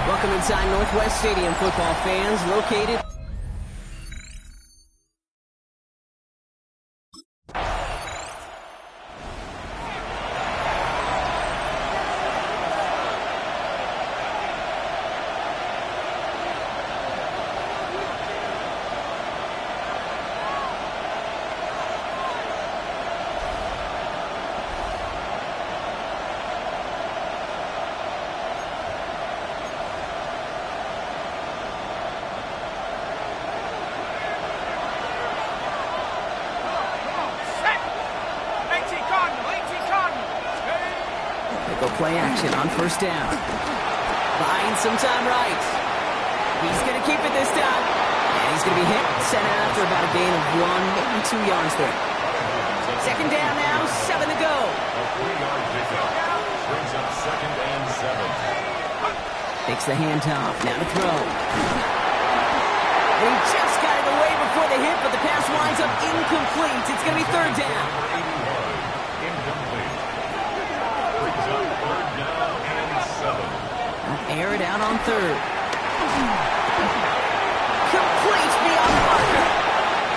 Welcome inside Northwest Stadium, football fans, located play action on first down. Buying some time right. He's going to keep it this time. And he's going to be hit, sent out after about a gain of 1, maybe 2 yards there. Second down now, 7 to go. A 3-yard pickup brings up 2nd and 7. Takes the handoff, now to throw. He just got it away before the hit, but the pass winds up incomplete. It's going to be 3rd down. Air it out on 3rd. Complete beyond the marker.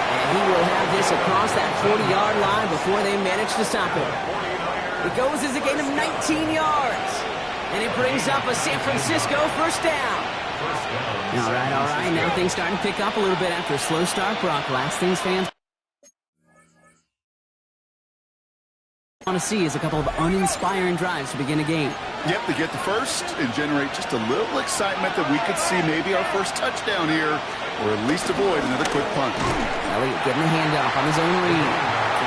And he will have this across that 40-yard line before they manage to stop him. It goes as a gain of 19 yards. And it brings up a San Francisco first down. All right. Now things starting to pick up a little bit after a slow start, Brock. Last things fans want to see is a couple of uninspiring drives to begin a game. Yep, they get the first and generate just a little excitement that we could see maybe our first touchdown here, or at least avoid another quick punt. Elliott getting the handoff on his own read.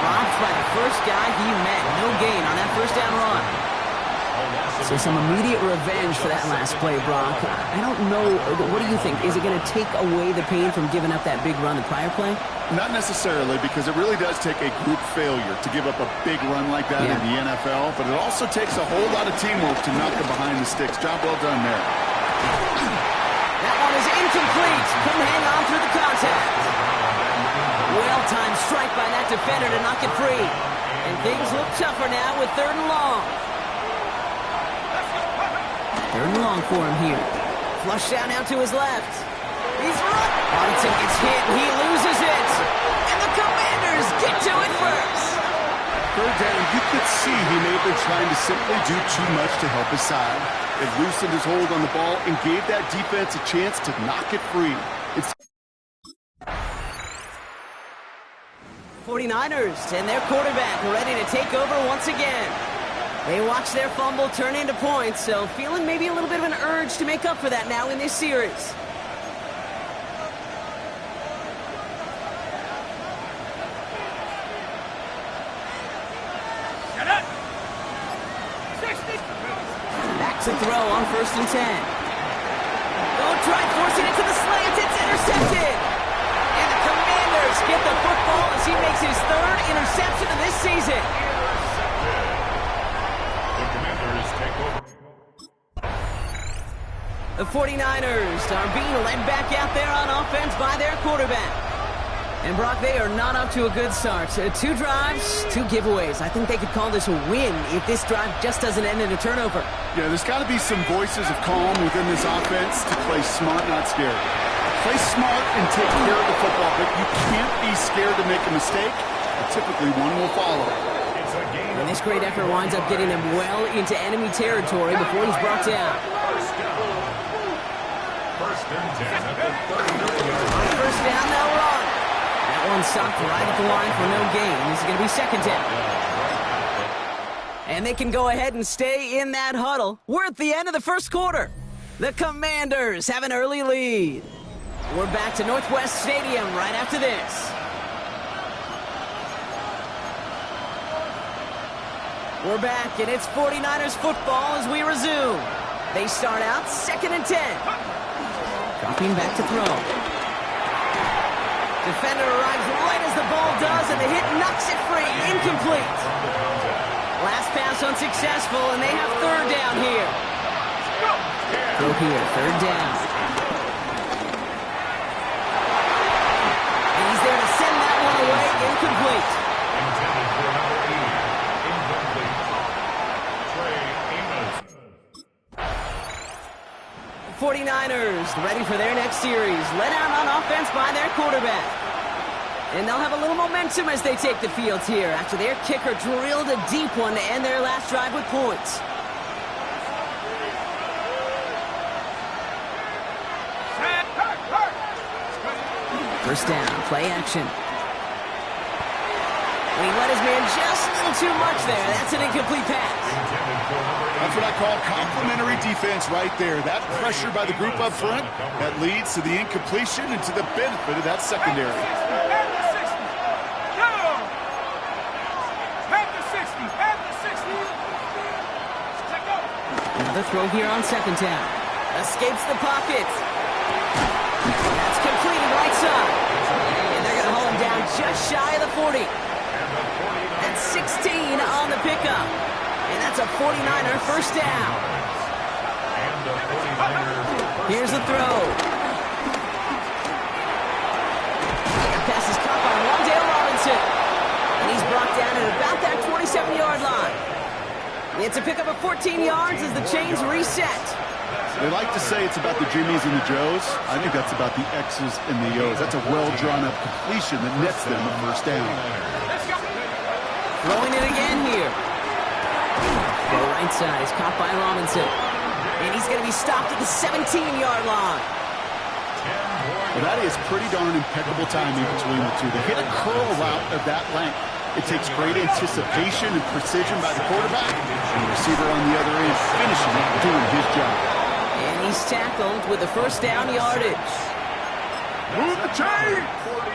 Dropped by the first guy he met. No gain on that first down run. So some immediate revenge for that last play, Brock. I don't know. What do you think? Is it going to take away the pain from giving up that big run the prior play? Not necessarily, because it really does take a group failure to give up a big run like that in the NFL, but it also takes a whole lot of teamwork to knock them behind the sticks. Job well done there. That one is incomplete. Couldn't hang on through the contact. Well-timed strike by that defender to knock it free. And things look tougher now with 3rd and long. 3rd and long for him here. Flush down now to his left. He's run. Robinson gets hit, and he loses it. And the Commanders get to it first. 3rd down, you could see he may have been trying to simply do too much to help his side. It loosened his hold on the ball and gave that defense a chance to knock it free. 49ers and their quarterback ready to take over once again. They watch their fumble turn into points, so feeling maybe a little bit of an urge to make up for that now in this series. Back to throw on 1st and 10. Oh, try forcing it to the slant. It's intercepted. And the Commanders get the football as he makes his 3rd interception of this season. The 49ers are being led back out there on offense by their quarterback. And Brock, they are not up to a good start. 2 drives, 2 giveaways. I think they could call this a win if this drive just doesn't end in a turnover. Yeah, there's got to be some voices of calm within this offense to play smart, not scared. Play smart and take care of the football, but you can't be scared to make a mistake. Typically, one will follow. And this great effort winds up getting them well into enemy territory before he's brought down. First and 10 at the 39-yard. First down, they'll run. That one stopped right at the line for no gain. This is going to be 2nd down. And they can go ahead and stay in that huddle. We're at the end of the first quarter. The Commanders have an early lead. We're back to Northwest Stadium right after this. We're back, and it's 49ers football as we resume. They start out 2nd and 10. Dropping back to throw. Defender arrives right as the ball does, and the hit knocks it free. Incomplete. Last pass unsuccessful, and they have 3rd down here. Throw here, 3rd down. And he's there to send that one away. Incomplete. Intended for number 8. Incomplete. Trey Amos. 49ers ready for their next series. Led out on offense by their quarterback. And they'll have a little momentum as they take the field here after their kicker drilled a deep one to end their last drive with points. First down, play action. And he let his man just a little too much there. That's an incomplete pass. That's what I call complimentary defense right there. That pressure by the group up front, that leads to the incompletion and to the benefit of that secondary. Another throw here on 2nd down. Escapes the pocket. That's completed right side. And they're going to hold him down just shy of the 40. That's 16 on the pickup. And that's a 49er first down. Here's the throw. That pass is caught by Wandale Robinson. And he's brought down at about that 27-yard line. It's a pickup of 14 yards as the chains reset. They like to say it's about the Jimmies and the Joes. I think that's about the X's and the O's. That's a well-drawn-up completion that nets them a first down. Throwing it again here. Go right side is caught by Robinson. And he's going to be stopped at the 17-yard line. Well, that is pretty darn impeccable timing between the two. To hit a curl route of that length, it takes great anticipation and precision by the quarterback, and the receiver on the other end finishing it, doing his job. And he's tackled with the first down yardage. Move the chain!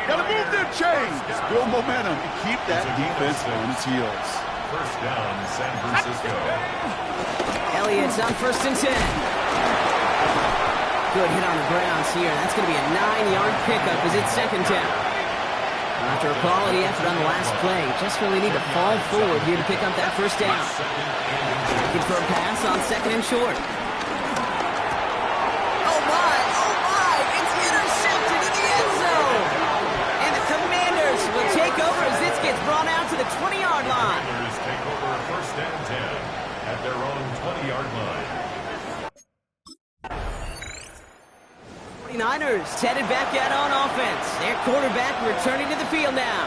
Gotta move them chains! Build momentum and keep that defense on its heels. First down, San Francisco. Elliott's on 1st and 10. Good hit on the grounds here. That's going to be a 9-yard pickup as it's 2nd down. After a quality effort on the last play, just really need to fall forward here to pick up that first down. Looking for a pass on 2nd and short. Oh my, it's intercepted in the end zone. And the Commanders will take over as this gets brought out to the 20-yard line. Commanders take over 1st and 10 at their own 20-yard line. 49ers headed back out on offense. Their quarterback returning to the field now.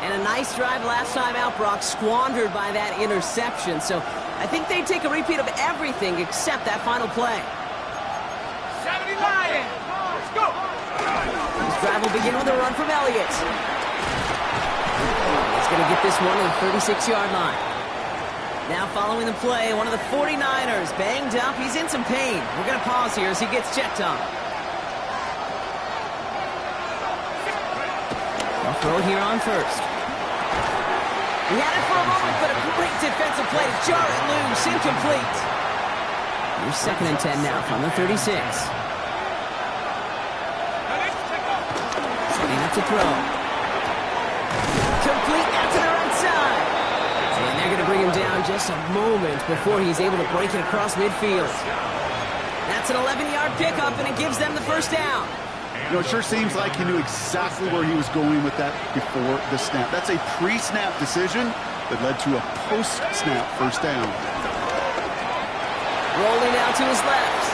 And a nice drive last time out, Brock, squandered by that interception. So I think they take a repeat of everything except that final play. 79! Let's go! This drive will begin with a run from Elliott. He's going to get this one to the 36-yard line. Now following the play, one of the 49ers banged up. He's in some pain. We're going to pause here as he gets checked on. They'll throw it here on 1st. He had it for a moment, but a great defensive play to jar it loose. Incomplete. Here's 2nd and 10 now from the 36. Setting up to throw. Complete out to the right side. And they're going to bring him down just a moment before he's able to break it across midfield. That's an 11-yard pickup, and it gives them the first down. You know, it sure seems like he knew exactly where he was going with that before the snap. That's a pre-snap decision that led to a post-snap first down. Rolling out to his left.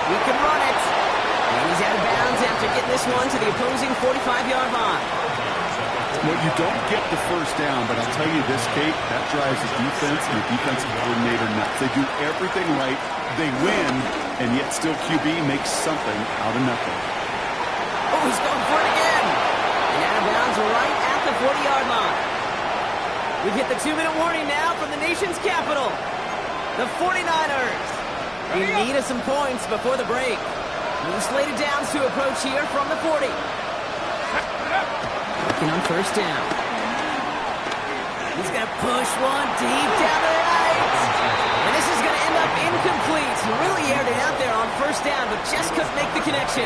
He can run it. And he's out of bounds after getting this one to the opposing 45-yard line. Well, you don't get the first down, but I'll tell you this, Kate, that drives the defense and the defensive coordinator nuts. They do everything right, they win, and yet still QB makes something out of nothing. Oh, he's going for it again. And out of bounds right at the 40-yard line. We've hit the 2-minute warning now from the nation's capital. The 49ers in need of some points before the break. New slated downs to approach here from the 40. Working on 1st down. He's going to push one deep down the right. And this is going to end up incomplete. He really aired it out there on first down, but just couldn't make the connection.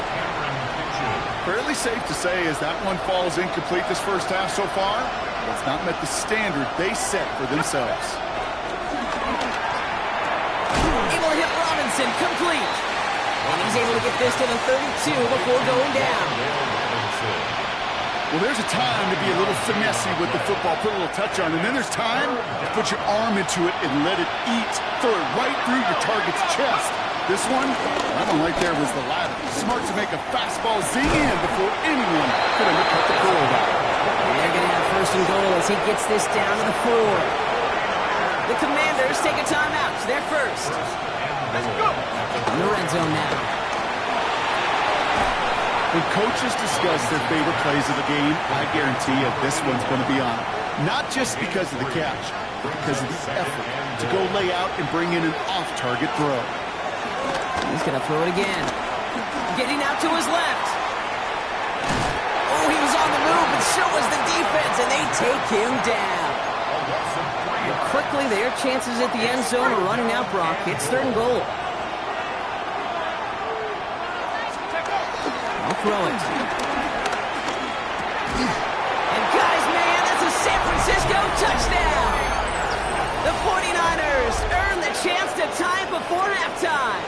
Fairly safe to say as that one falls incomplete this first half so far, it's not met the standard they set for themselves. Able to hit Robinson, complete. And he's able to get this to the 32 before going down. Well, there's a time to be a little finessey with the football, put a little touch on, and then there's time to put your arm into it and let it eat. Throw it right through your target's chest. This one, that one right there was the latter. Smart to make a fastball zing in before anyone could have cut the goal out. They're going to have first and goal as he gets this down to the 4. The Commanders take a timeout. They're first. Let's go. In the red zone now. When coaches discuss their favorite plays of the game, I guarantee you this one's going to be on it. Not just because of the catch, but because of the effort to go lay out and bring in an off-target throw. He's going to throw it again. Getting out to his left. Oh, he was on the move, and so was the defense, and they take him down. And quickly, their chances at the end zone are running out, Brock. It's third and goal. I'll throw it. And guys, man, that's a San Francisco touchdown. The 49ers earn the chance to tie it before halftime.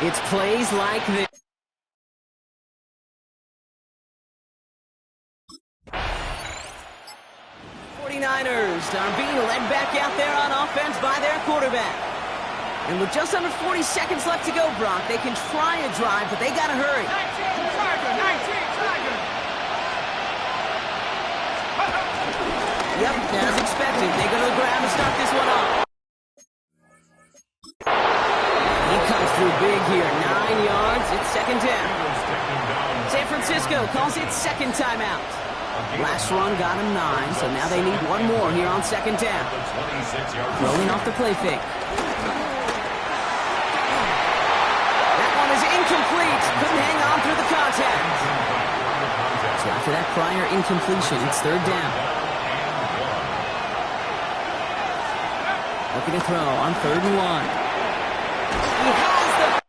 It's plays like this. Are being led back out there on offense by their quarterback. And with just under 40 seconds left to go, Brock, they can try a drive, but they got to hurry. 19 Tiger. Yep, as expected, they go to the ground to start this one off. He comes through big here, 9 yards, it's second down. San Francisco calls it second timeout. Last run got him 9, so now they need one more here on second down. Rolling off the play fake. That one is incomplete. Couldn't hang on through the contact. So after that prior incompletion, it's third down. Looking to throw on third and 1. He has the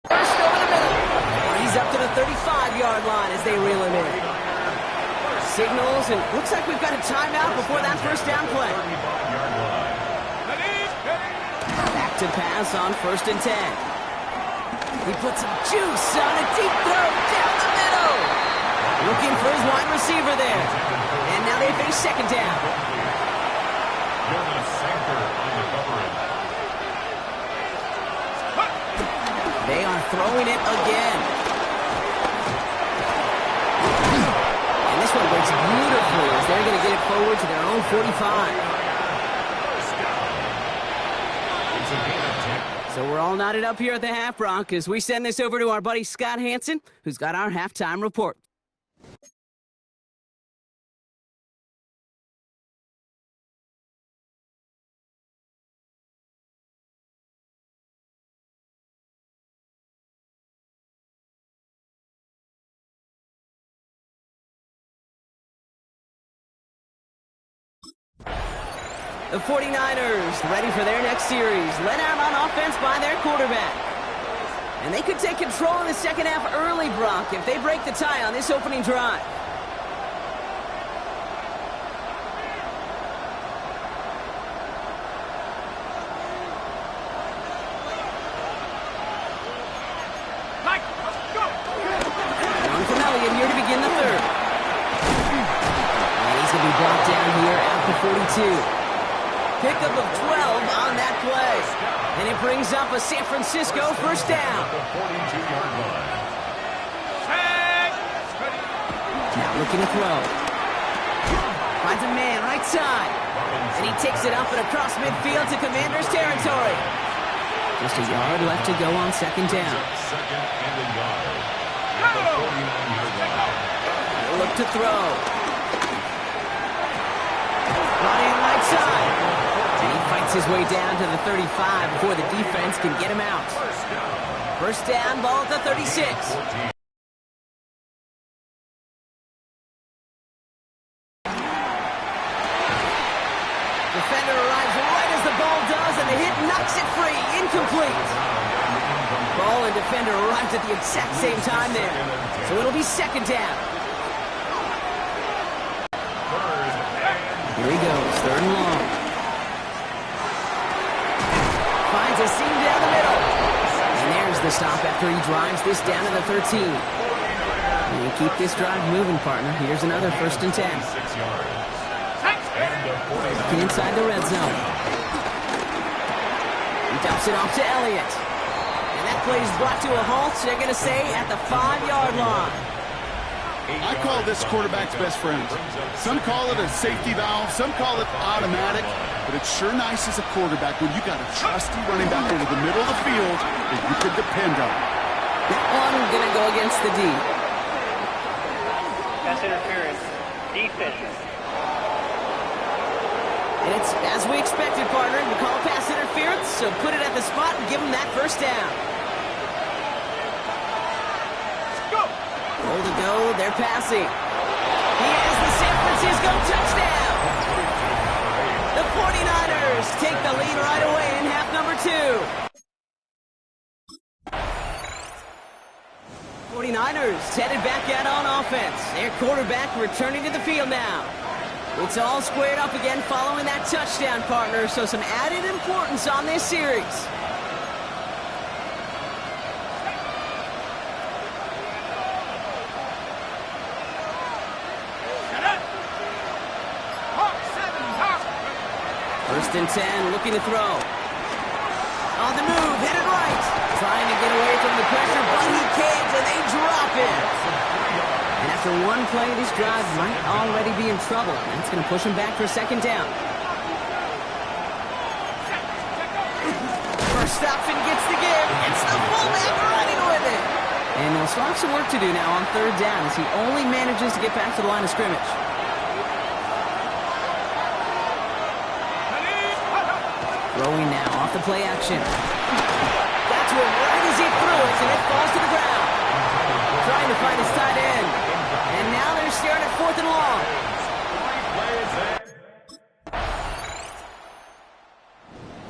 first over the middle. He's up to the 35-yard line as they reel him in. Signals, and looks like we've got a timeout before that first down play. Back to pass on first and 10. He puts some juice on a deep throw down the middle. Looking for his wide receiver there. And now they face second down. They are throwing it again. And this one breaks beautifully as they're going to get it forward to their own 45. So we're all knotted up here at the half, Brock, as we send this over to our buddy Scott Hansen, who's got our halftime report. The 49ers ready for their next series, led out on offense by their quarterback. And they could take control in the second half early, Brock, if they break the tie on this opening drive. Unfamiliar here to begin the third. And he's going to be brought down here at the 42. Pickup of 12 on that play. And it brings up a San Francisco first down. Now looking to throw. Finds a man right side. And he takes it up and across midfield to Commanders territory. Just a yard left to go on second down. Look to throw. Brought in right side. And he fights his way down to the 35 before the defense can get him out. First down, ball at the 36. defender arrives right as the ball does, and the hit knocks it free. Incomplete. Ball and defender arrived at the exact same time there. So it'll be second down. Here he goes, third and long. Finds a seam down the middle. And there's the stop after he drives this down to the 13. And you keep this drive moving, partner. Here's another 1st and 10. Looking inside the red zone. He dumps it off to Elliott. And that play is brought to a halt, so they're going to say at the 5-yard line. I call this quarterback's best friend. Some call it a safety valve, some call it automatic, but it's sure nice as a quarterback when you got a trusty running back over the middle of the field that you can depend on. That one going to go against the D. Pass interference. Defense. And it's as we expected, partner. We call pass interference, so put it at the spot and give him that 1st down. Goal to go, they're passing. He has the San Francisco touchdown. The 49ers take the lead right away in half number 2. 49ers headed back out on offense. Their quarterback returning to the field now. It's all squared up again following that touchdown, partner, so some added importance on this series. First and 10, looking to throw. On the move, headed right. Trying to get away from the pressure, but he can't, and they drop it. And after one play, this drive might already be in trouble. That's going to push him back for 2nd down. First stops and gets the give. It's the fullback running with it. And they'll still have some work to do now on 3rd down as he only manages to get back to the line of scrimmage. Throwing now off the play action. Got to him right as he threw it, and it falls to the ground. Trying to find his tight end. And now they're staring at 4th and long.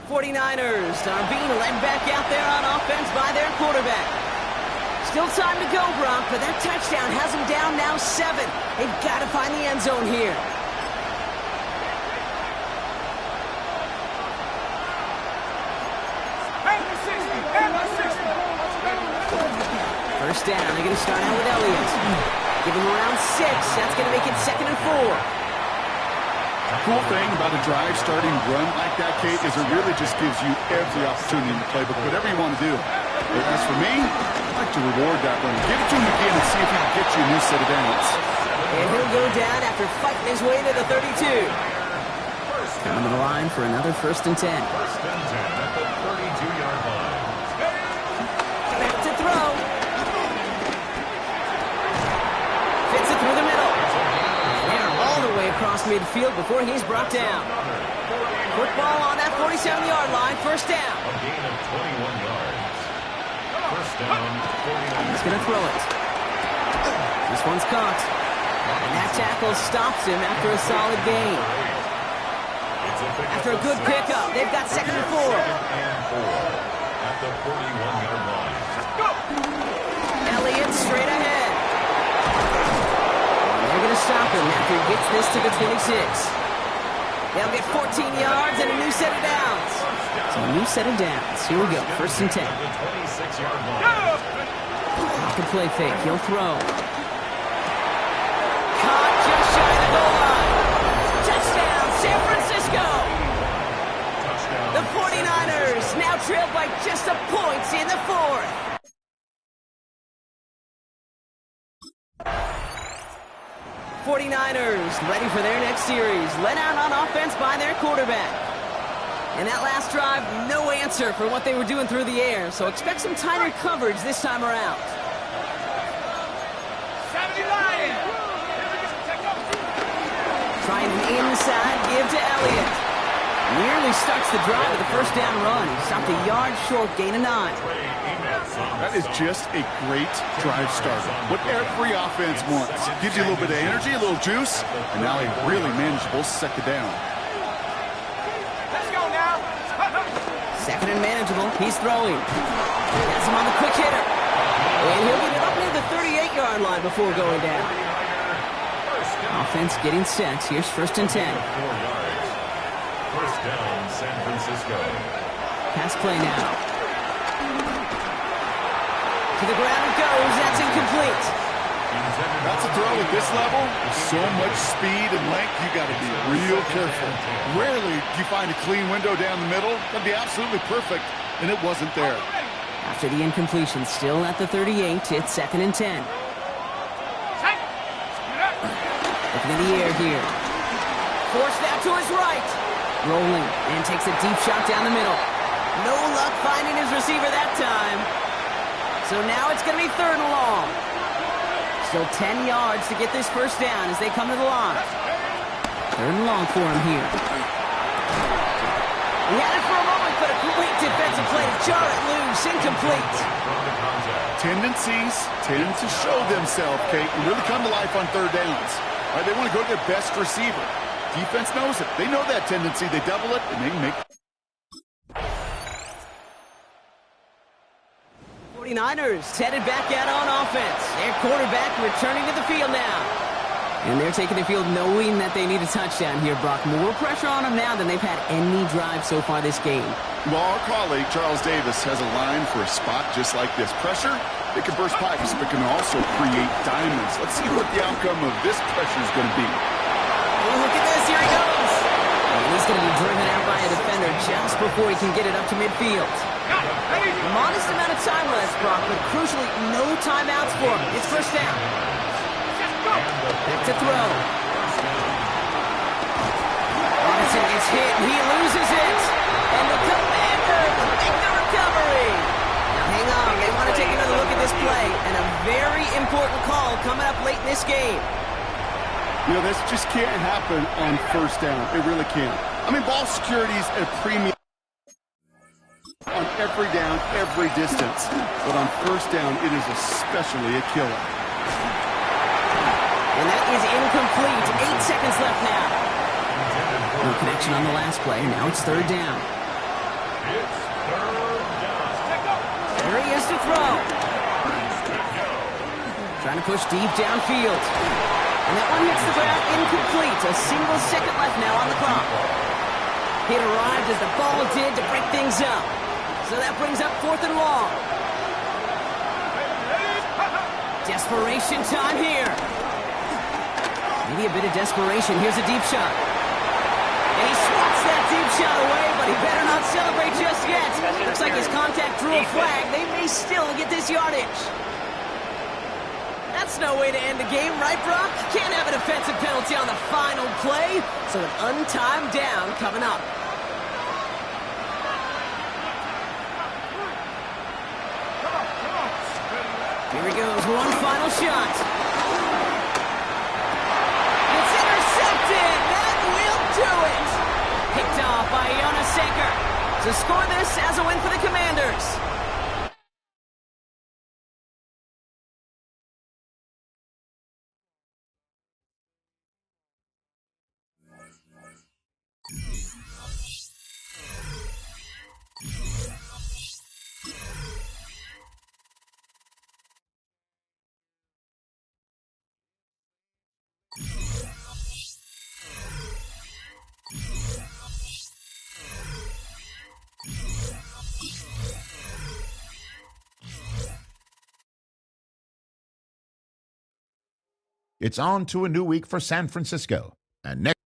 '49ers are being led back out there on offense by their quarterback. Still time to go, Brock, but that touchdown has them down now 7. They've got to find the end zone here. First down, they're going to start out with Elliott. Give him around 6. That's going to make it 2nd and 4. The cool thing about a drive starting run like that, Kate, is it really just gives you every opportunity in the playbook, whatever you want to do. But as for me, I like to reward that run. Give it to him again and see if he can get you a new set of downs. And he'll go down after fighting his way to the 32. Coming to the line for another 1st and 10. 1st and 10 at the 32-yard line. Back to throw. Fits it through the middle. They're all the way across midfield before he's brought down. Football on that 47-yard line. First down. A gain of 21 yards. First down, 49. He's going to throw it. This one's caught. And that tackle stops him after a solid gain. After a good pickup, they've got 2nd and 4. 2nd and 4 at the 41-yard line. Elliott straight ahead. And they're going to stop him after he gets this to the 26. They'll get 14 yards and a new set of downs. So a new set of downs. Here we go. 1st and 10. The 26-yard line. Off the play fake. He'll throw. Caught just shy of the goal line. Touchdown, San Francisco. The 49ers now trailed by just a point in the 4th. '49ers ready for their next series. Led out on offense by their quarterback. And that last drive, no answer for what they were doing through the air. So expect some tighter coverage this time around. 70 Lions. Trying an inside give to Elliott. Nearly starts the drive with a 1st down run. He stopped a yard short, gain of 9. That is just a great drive starter. What every offense wants. Gives you a little bit of energy, a little juice, and now a really manageable 2nd down. Second and manageable. He's throwing. Has him on the quick hitter. And he'll get it up near the 38-yard line before going down. Offense getting set. Here's first and 10. 4 yards. First down, San Francisco. Pass play now. To the ground it goes. That's incomplete. That's a throw at this level. With so much speed and length, you got to be real careful. Rarely do you find a clean window down the middle. That'd be absolutely perfect, and it wasn't there. After the incompletion, still at the 38, it's second and 10. Looking in the air here. Force that to his right. Rolling, and takes a deep shot down the middle. No luck finding his receiver that time. So now it's going to be third and long. Still 10 yards to get this first down as they come to the line. Third and long for him here. He had it for a moment, but a great defensive play to jar it loose. Incomplete. Tendencies tend to show themselves, Kate, and really come to life on third downs. Right, they want to go to their best receiver. Defense knows it. They know that tendency. They double it, and they make 49ers headed back out on offense. Their quarterback returning to the field now. And they're taking the field knowing that they need a touchdown here, Brock. More pressure on them now than they've had any drive so far this game. Well, our colleague, Charles Davis, has a line for a spot just like this. Pressure, it can burst pipes, but can also create diamonds. Let's see what the outcome of this pressure is going to be. Oh, look at this. Here he goes. And he's going to be driven out by a defender just before he can get it up to midfield. A modest amount of time left, Brock, but crucially, no timeouts for him. It's first down. Back to throw. Robinson gets hit, and he loses it. And the Commanders make the recovery. Now, hang on. They want to take another look at this play. And a very important call coming up late in this game. You know, this just can't happen on first down. It really can't. I mean, ball security is at a premium on every down, every distance. But on first down, it is especially a killer. And that is incomplete. 8 seconds left now. No connection on the last play. Now it's third down. There he is to throw. Trying to push deep downfield. And that one hits the ground incomplete. A single second left now on the clock. It arrived as the ball did to break things up. So that brings up fourth and long. Desperation time here. Maybe a bit of desperation. Here's a deep shot. And he swats that deep shot away, but he better not celebrate just yet. Looks like his contact drew a flag. They may still get this yardage. That's no way to end the game, right, Brock? Can't have an offensive penalty on the final play. So an untimed down coming up. Here he goes, one final shot. It's intercepted. That will do it. Picked off by Jonas Sanker to score this as a win for the Commanders. It's on to a new week for San Francisco. And next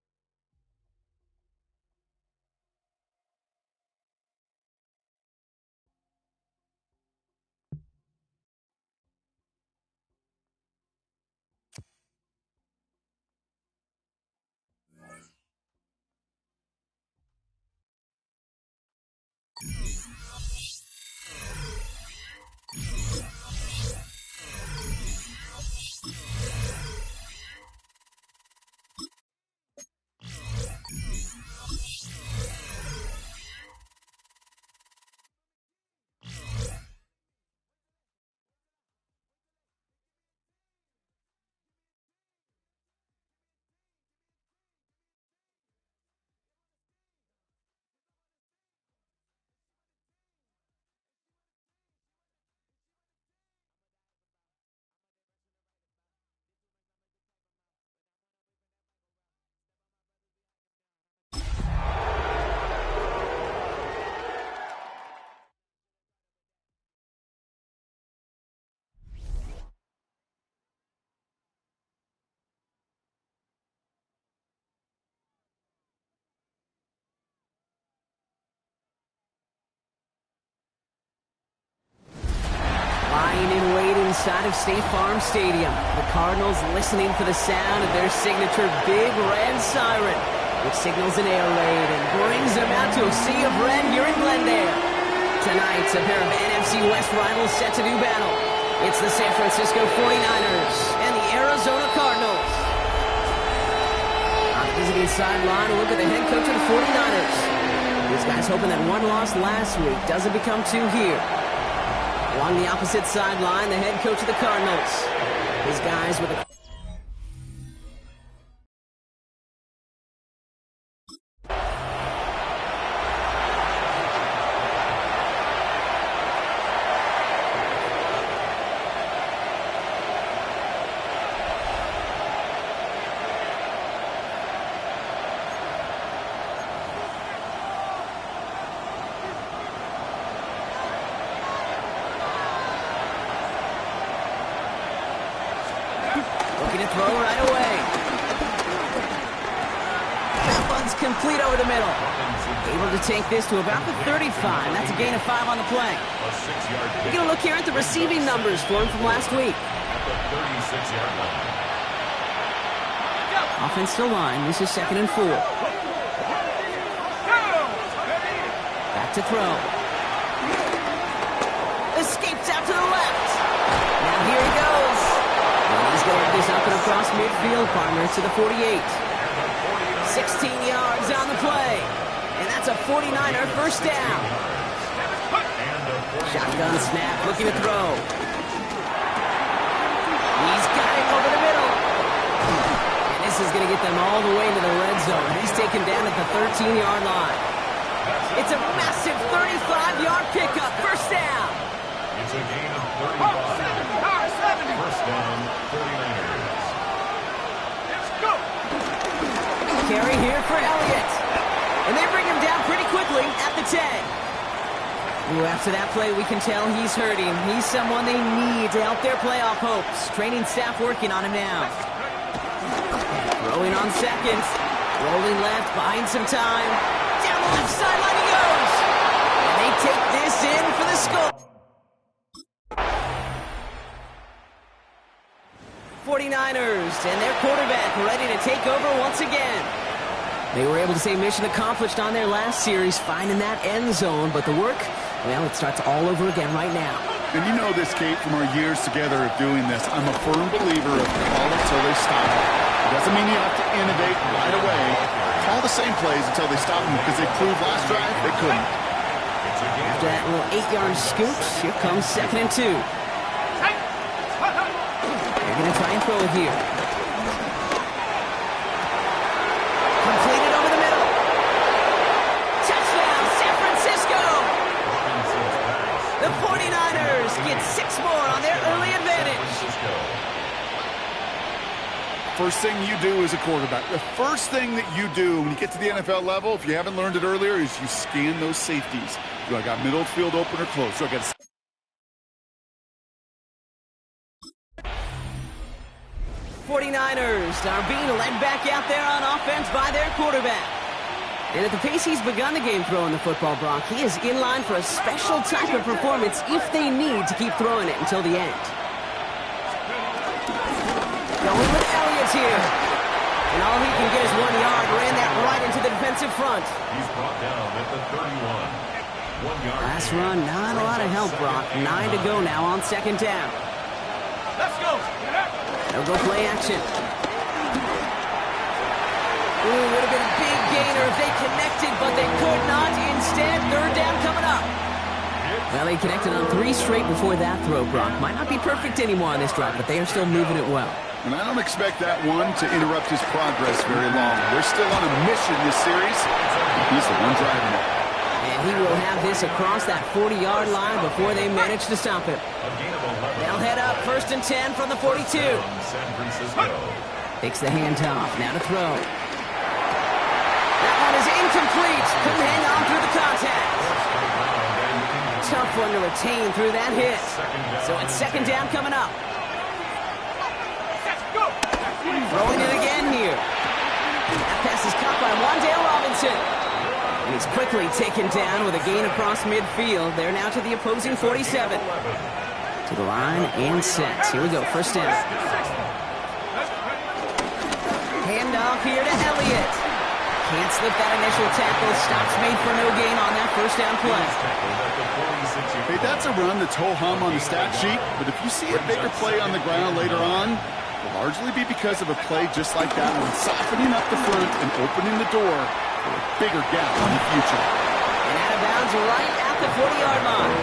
of State Farm Stadium. The Cardinals listening for the sound of their signature big red siren, which signals an air raid and brings them out to a sea of red here in Glendale. Tonight, a pair of NFC West rivals set to do battle. It's the San Francisco 49ers and the Arizona Cardinals. On the visiting sideline, a look at the head coach of the 49ers. These guys hoping that one loss last week doesn't become two here. Along the opposite sideline, the head coach of the Cardinals. His guys with a... Looking to throw right away. That one's complete over the middle. Able to take this to about the 35. That's a gain of 5 on the play. We're going to look here at the receiving numbers for him from last week. Offensive line. This is 2nd and 4. Back to throw. Escapes out to the left. Now here he goes. He's going to get this up and across midfield, partner, to the 48. 16 yards on the play. And that's a 49er first down. Shotgun snap, looking to throw. He's got it over the middle. And this is going to get them all the way into the red zone. He's taken down at the 13-yard line. It's a massive 35-yard pickup, first down. It's a gain of 35. First down, 49ers. Let's go. Carry here for Elliott. And they bring him down pretty quickly at the 10. Ooh, after that play, we can tell he's hurting. He's someone they need to help their playoff hopes. Training staff working on him now. Throwing on second. Rolling left, buying some time. Down the left sideline he goes. And they take this in for the score. 49ers and their quarterback ready to take over once again. They were able to say mission accomplished on their last series, finding that end zone, but the work, well, it starts all over again right now. And you know this, Kate, from our years together of doing this. I'm a firm believer of call it till they stop it. It doesn't mean you have to innovate right away. Call the same plays until they stop them, because they proved last drive they couldn't. After that little 8-yard scoop, here comes 2nd and 2. They're going to try and throw it here. Completed over the middle. Touchdown, San Francisco! The 49ers get 6 more on their early advantage. First thing you do as a quarterback, the first thing that you do when you get to the NFL level, if you haven't learned it earlier, is you scan those safeties. Do I got middle field open or close? Do I got 49ers are being led back out there on offense by their quarterback. And at the pace he's begun the game throwing the football, Brock, he is in line for a special type of performance if they need to keep throwing it until the end. Going with Elliott here. And all he can get is 1 yard. Ran that right into the defensive front. He's brought down at the 31. 1 yard. Last run, not a lot of help, Brock. 9 to go now on 2nd down. Let's go. They'll go play action. Ooh, would have been a big gainer if they connected, but they could not. Instead, 3rd down coming up. Well, they connected on 3 straight before that throw, Brock. Might not be perfect anymore on this drive, but they are still moving it well. And I don't expect that one to interrupt his progress very long. They're still on a mission this series. He's the one driving it. And he will have this across that 40-yard line before they manage to stop it. They'll head up 1st and 10 from the 42. San Francisco. Takes the handoff. Now to throw. That one is incomplete. Couldn't hang on through the contact. Tough one to retain through that hit. So it's 2nd down coming up. Throwing it again here. That pass is caught by Wan'Dale Robinson. And he's quickly taken down with a gain across midfield. They're now to the opposing 47. To the line and set. Here we go, first down. Handoff here to Elliott. Can't slip that initial tackle. Stops made for no gain on that first down play. Hey, that's a run that's ho-hum on the stat sheet, but if you see a bigger play on the ground later on, it'll largely be because of a play just like that one, softening up the front and opening the door for a bigger gap in the future. And out of bounds right at the 40-yard line.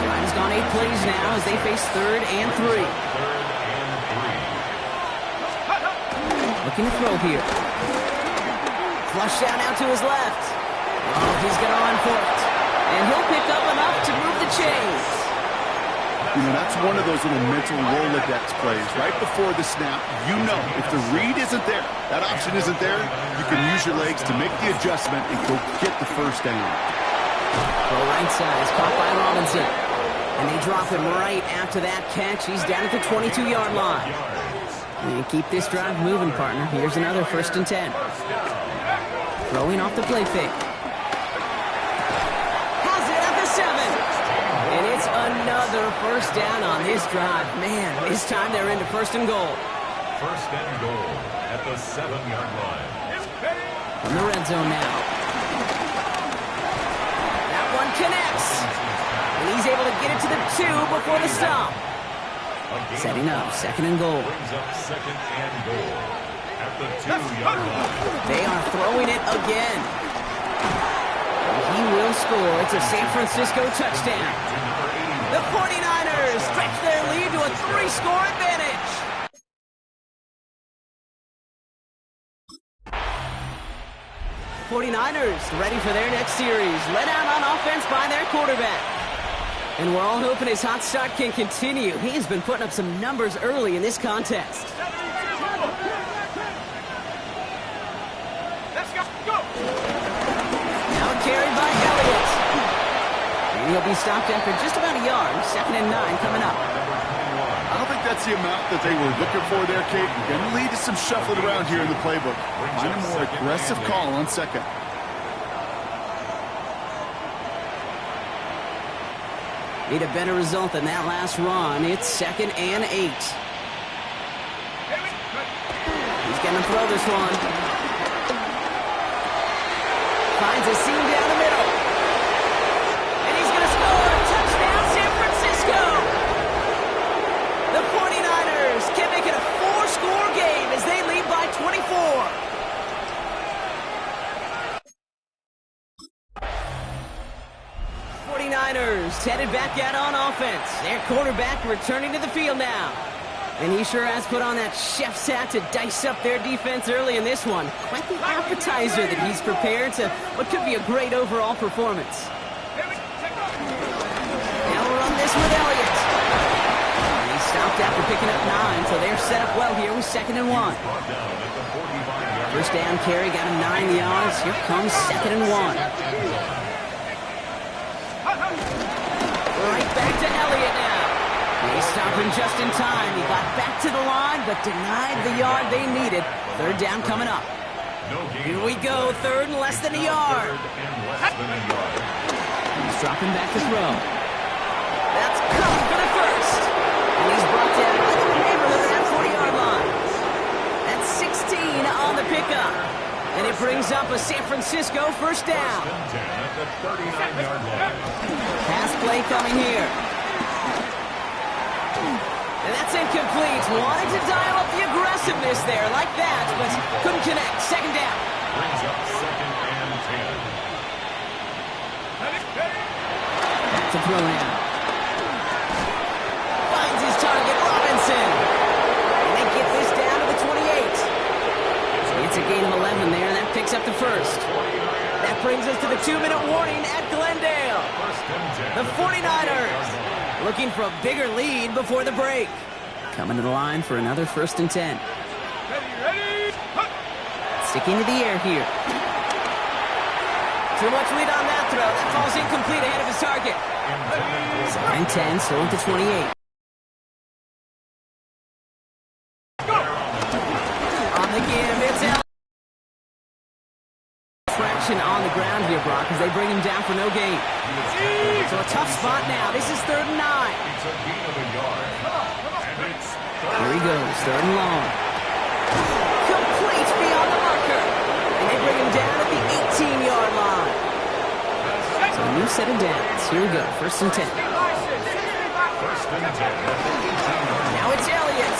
Ryan's gone 8 plays now as they face 3rd and 3. Looking to throw here. Flush down out to his left. Oh, he's going to run for it. And he'll pick up enough to move the chains. You know, that's one of those little mental Rolodex plays. Right before the snap, you know if the read isn't there, that option isn't there, you can use your legs to make the adjustment and go get the first down. Throw right side is caught by Robinson. And they drop him right after that catch. He's down at the 22-yard line. And keep this drive moving, partner. Here's another 1st and 10. Throwing off the play fake. Has it at the 7. And it's another first down on this drive. Man, this time they're into 1st and goal. 1st and goal at the 7-yard line. From the red zone now. That one connects. And he's able to get it to the 2 before the stop. Setting up 2nd and goal. Brings up 2nd and goal at the 2-yard line. They are throwing it again. He will score. It's a San Francisco touchdown. The 49ers stretch their lead to a 3-score advantage. '49ers ready for their next series. Led out on offense by their quarterback. And we're all hoping his hot start can continue. He has been putting up some numbers early in this contest. Let's go. Now carried by Elliott. And he'll be stopped after just about a yard. 2nd and 9 coming up. I don't think that's the amount that they were looking for there, Kate. Going to lead to some shuffling around here in the playbook. Find a more aggressive call on 2nd. Need a better result than that last run. It's 2nd and 8. He's going to throw this one. Finds a seam down the middle. And he's going to score. Touchdown, San Francisco. The 49ers can make it a 4-score game as they lead by 24. Headed back out on offense. Their quarterback returning to the field now. And he sure has put on that chef's hat to dice up their defense early in this one. Quite the appetizer that he's prepared to what could be a great overall performance. Now we'll run this with Elliott. And he stopped after picking up 9, so they're set up well here with 2nd and 1. First down carry, got him 9 yards. Here comes 2nd and 1. Right back to Elliott now. They stopped him just in time. He got back to the line, but denied the yard they needed. 3rd down coming up. Here we go, 3rd and less than a yard. He's dropping back to throw. That's caught for the 1st. And he's brought down right in the neighborhood of that 40-yard line. That's 16 on the pickup. And it brings up a San Francisco 1st down. Pass play coming here. And that's incomplete. Wanted to dial up the aggressiveness there like that, but couldn't connect. 2nd down. Brings up 2nd and 10. Back to throw now. Finds his target, Robinson. And they get this down to the 28. It's a gain of 11 there, and that picks up the 1st. That brings us to the 2-minute warning at Glendale. The 49ers looking for a bigger lead before the break. Coming to the line for another 1st and 10. Ready. Sticking to the air here. Too much lead on that throw. That falls incomplete ahead of his target. 2nd and 10, still at the 28. On the give, it's Elliott. Fraction on the ground here, Brock, as they bring him down for no gain. So a tough spot now. This is 3rd and 9. It's a gain of a yard. And it's Here he goes, 3rd and long. Complete beyond the marker. And they bring him down at the 18-yard line. So a new set of downs. Here we go, 1st and 10. first and 10 at the 18-yard line. Now it's Elliott.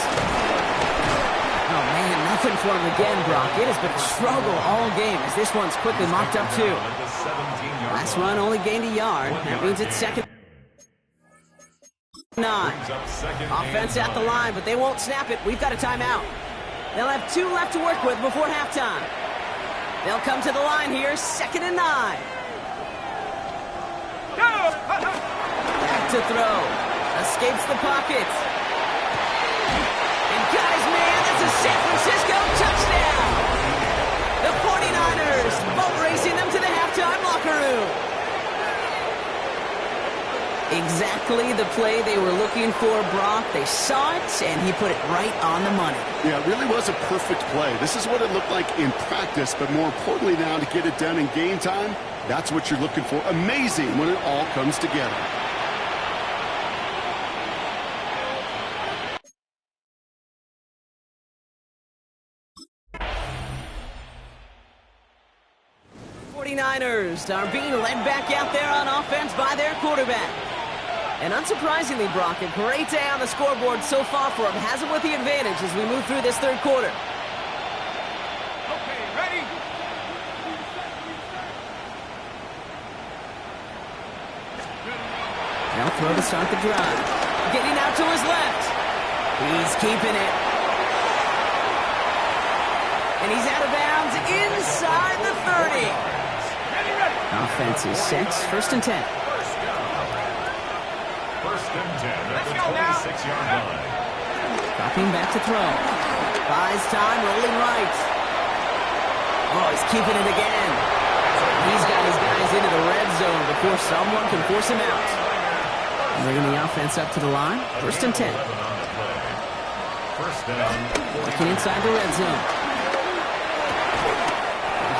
Oh, man, nothing for him again, Brock. It has been a struggle all game as this one's quickly mopped up, too. At the 17-yard Last line. run only gained a yard. That means it's 2nd and 9. Brings up second Offense and at the 9. line, but they won't snap it. We've got a timeout. They'll have 2 left to work with before halftime. They'll come to the line here, 2nd and 9. Back to throw. Escapes the pocket. And guys, man, that's a San Francisco touchdown. The 49ers boat racing them to the halftime locker room. Exactly the play they were looking for, Brock. They saw it, and he put it right on the money. Yeah, it really was a perfect play. This is what it looked like in practice, but more importantly now to get it done in game time, that's what you're looking for. Amazing when it all comes together. '49ers are being led back out there on offense by their quarterback. And unsurprisingly, Brock, a great day on the scoreboard so far for him. Has it with the advantage as we move through this 3rd quarter. Okay, ready? Now throw to start the drive. Getting out to his left. He's keeping it. And he's out of bounds inside the 30. Offense is set. 1st and 10. First and 10 at the 26-yard line. Dropping back to throw. Buys time, rolling right. Oh, he's keeping it again. He's got his guys into the red zone before someone can force him out. Bringing the offense up to the line. 1st and 10. 11 on the play. First down. Looking inside the red zone.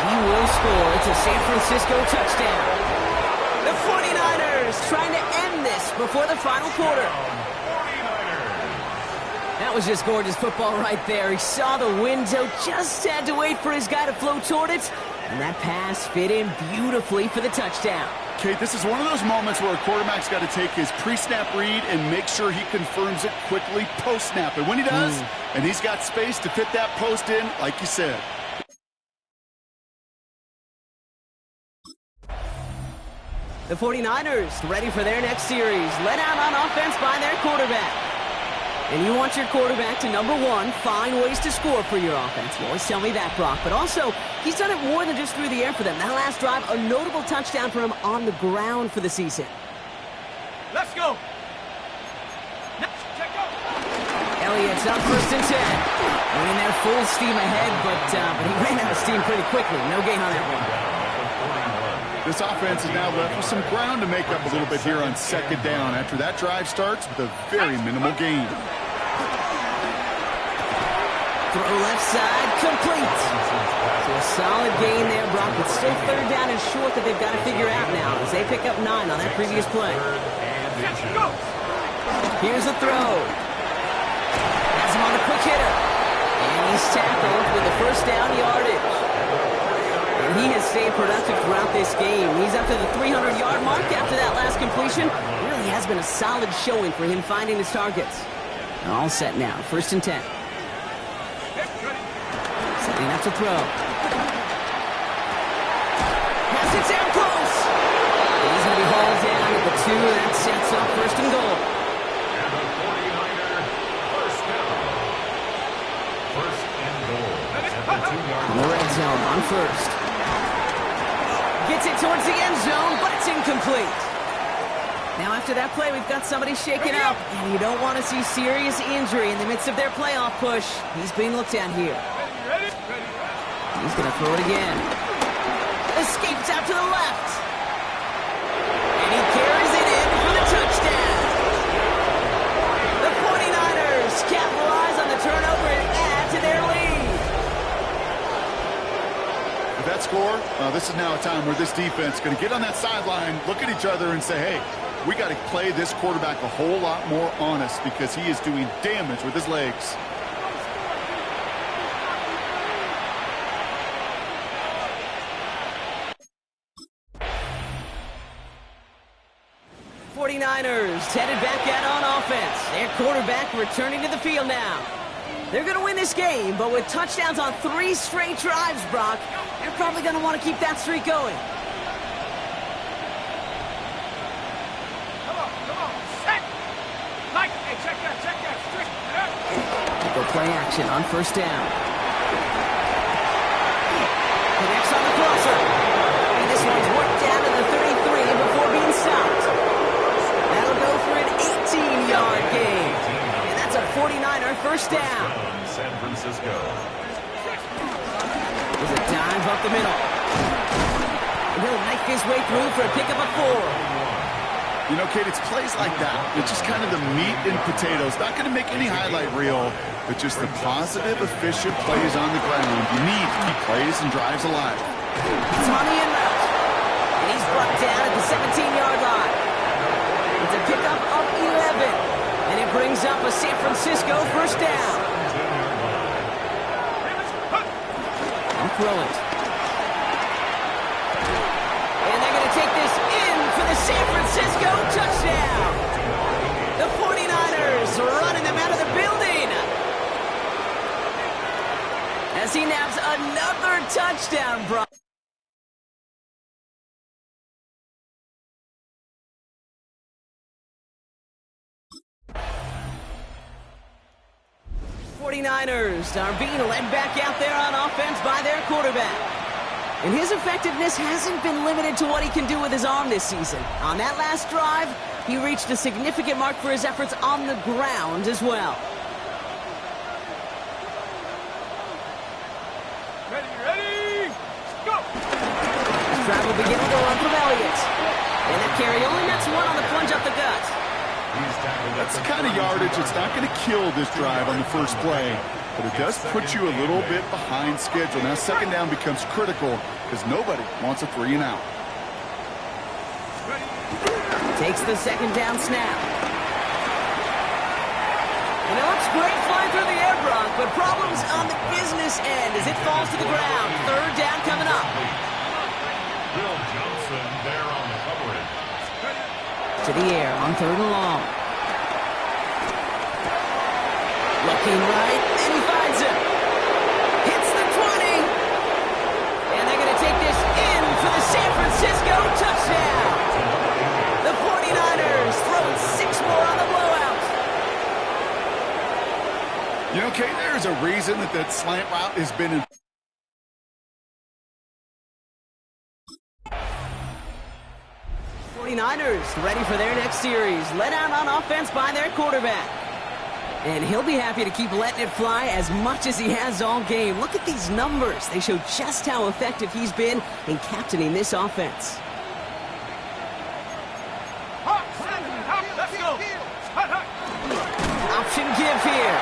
He will score. It's a San Francisco touchdown. The 49ers trying to end this before the final quarter. That was just gorgeous football right there. He saw the window, just had to wait for his guy to flow toward it, and that pass fit in beautifully for the touchdown. Kate, this is one of those moments where a quarterback's got to take his pre-snap read and make sure he confirms it quickly post-snap. And when he does, and he's got space to fit that post in, like you said. The 49ers ready for their next series, led out on offense by their quarterback. And you want your quarterback to, number one, find ways to score for your offense. You always tell me that, Brock. But also, he's done it more than just through the air for them. That last drive, a notable touchdown for him on the ground for the season. Let's go. Check go. Elliott's up 1st and 10. Running there full steam ahead, but he ran out of steam pretty quickly. No gain on that one. This offense is now left with some ground to make up a little bit here on 2nd down after that drive starts with a very minimal gain. Throw left side, complete. So a solid gain there, Brock. It's still 3rd down and short that they've got to figure out now as they pick up 9 on that previous play. Here's the throw. Has him on the quick hitter. And he's tackled with the 1st down yardage. And he has stayed productive throughout this game. He's up to the 300-yard mark after that last completion. It really has been a solid showing for him finding his targets. All set now. 1st and 10. Setting up to throw. Pass it down close. He's going to be hauled down at the 2. That sets up 1st and goal. And the 49er first down. 1st and goal at the 2-yard On the red zone on 1st. Gets it towards the end zone, but it's incomplete. Now after that play, we've got somebody shaken up, and you don't want to see serious injury in the midst of their playoff push. He's being looked at here. Ready? He's going to throw it again. Escapes out to the left. And he carries it in for the touchdown. The 49ers capitalize on the turnover and add to their lead. With that score, this is now a time where this defense is going to get on that sideline, look at each other, and say, hey, we got to play this quarterback a whole lot more honest because he is doing damage with his legs. Headed back out on offense. Their quarterback returning to the field now. They're going to win this game, but with touchdowns on 3 straight drives, Brock, they're probably going to want to keep that streak going. Come on, set! Mike, hey, check that, strict. Go play action on first down. Connects on the crosser. And this one's worked down to the 33 before being stopped. That'll go for an 18-yard gain. And that's a 49er first down. San Francisco. There's a dive up the middle. And he'll knife his way through for a pickup of 4. You know, Kate, it's plays like that. It's just kind of the meat and potatoes. Not going to make any highlight reel, but just the positive, efficient plays on the ground. You need to keep plays and drives alive. It's on the inbound. And he's brought down at the 17-yard line. It's a pickup of 11. And it brings up a San Francisco first down. And throw it. And they're going to take this in for the San Francisco touchdown. The 49ers running them out of the building. As he naps another touchdown, bro. 49ers are being led back out there on offense by their quarterback. And his effectiveness hasn't been limited to what he can do with his arm this season. On that last drive, he reached a significant mark for his efforts on the ground as well. Ready, go! Travel begin with a run from Elliott. And that carry only nets 1 on the plunge up the gut. That's the kind of yardage that's not going to kill this drive on the first play, but it does put you a little bit behind schedule. Now second down becomes critical because nobody wants a 3 and out. Takes the second down snap. And it looks great flying through the air, Brock, but problems on the business end as it falls to the ground. Third down coming up. Bill Johnson there on the coverage. To the air on 3rd and long. Looking right, and he finds him. Hits the 20. And they're going to take this in for the San Francisco touchdown. The 49ers throwing 6 more on the blowout. You know, Kate, there's a reason that slant route has been in. '49ers ready for their next series. Let out on offense by their quarterback. And he'll be happy to keep letting it fly as much as he has all game. Look at these numbers. They show just how effective he's been in captaining this offense. Let's go! Option give here.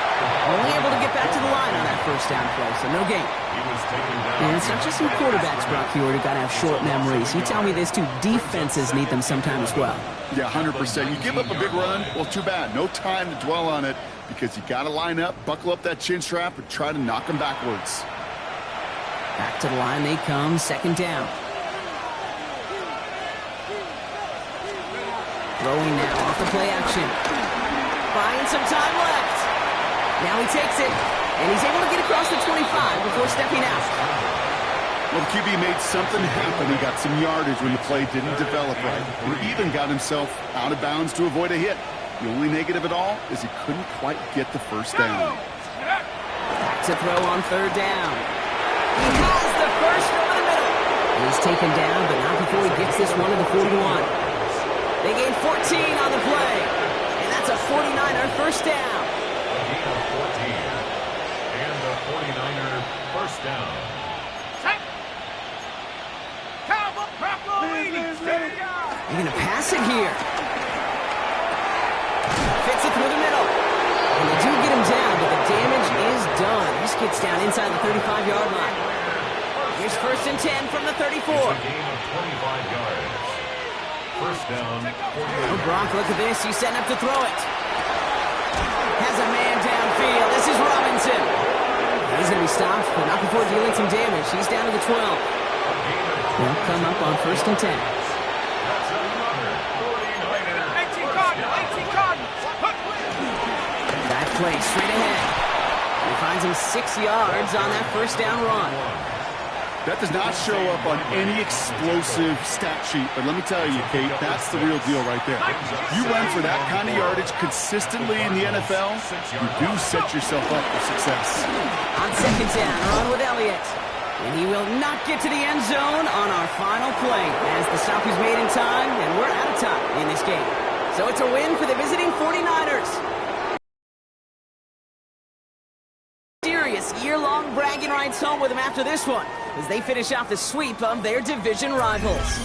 Only able to get back to the line on that first down play, so no gain. He was taken down. And it's not just some quarterbacks, Brock Hewitt, who got to have short memories. You tell me this too, defenses need them sometime as well. Yeah, 100%. You give up a big run, well, too bad. No time to dwell on it because you got to line up, buckle up that chin strap, and try to knock them backwards. Back to the line they come, second down. Throwing now off the play action. Buying some time left. Now he takes it, and he's able to get across the 25 before stepping out. Well, the QB made something happen. He got some yardage when the play didn't develop right. And he even got himself out of bounds to avoid a hit. The only negative at all is he couldn't quite get the first down. Back to throw on third down. He has the first over the middle. He's taken down, but not before he gets this one to the 41. They gain 14 on the play, and that's a 49er first down. A gain of 14. And the 49er first down. They're going to pass it here. Fits it through the middle. And they do get him down, but the damage is done. This gets down inside the 35-yard line. Here's is first and 10 from the 34. It's a gain of 25 yards. First down, 49. Oh, Gronk, look at this. He's setting up to throw it. Has a man downfield. This is Robinson. He's going to be stopped, but not before dealing some damage. He's down to the 12. They'll come up on first and 10. That's another 49er. 18 Cardinals. 18 Cardinals. Back play straight ahead. He finds him 6 yards on that first down run. That does not show up on any explosive stat sheet, but let me tell you, Kate, that's the real deal right there. You run for that kind of yardage consistently in the NFL, you do set yourself up for success. On second down, run with Elliott. And he will not get to the end zone on our final play as the stop is made in time, and we're out of time in this game. So it's a win for the visiting 49ers. Serious year-long bragging rights home with them after this one as they finish off the sweep of their division rivals.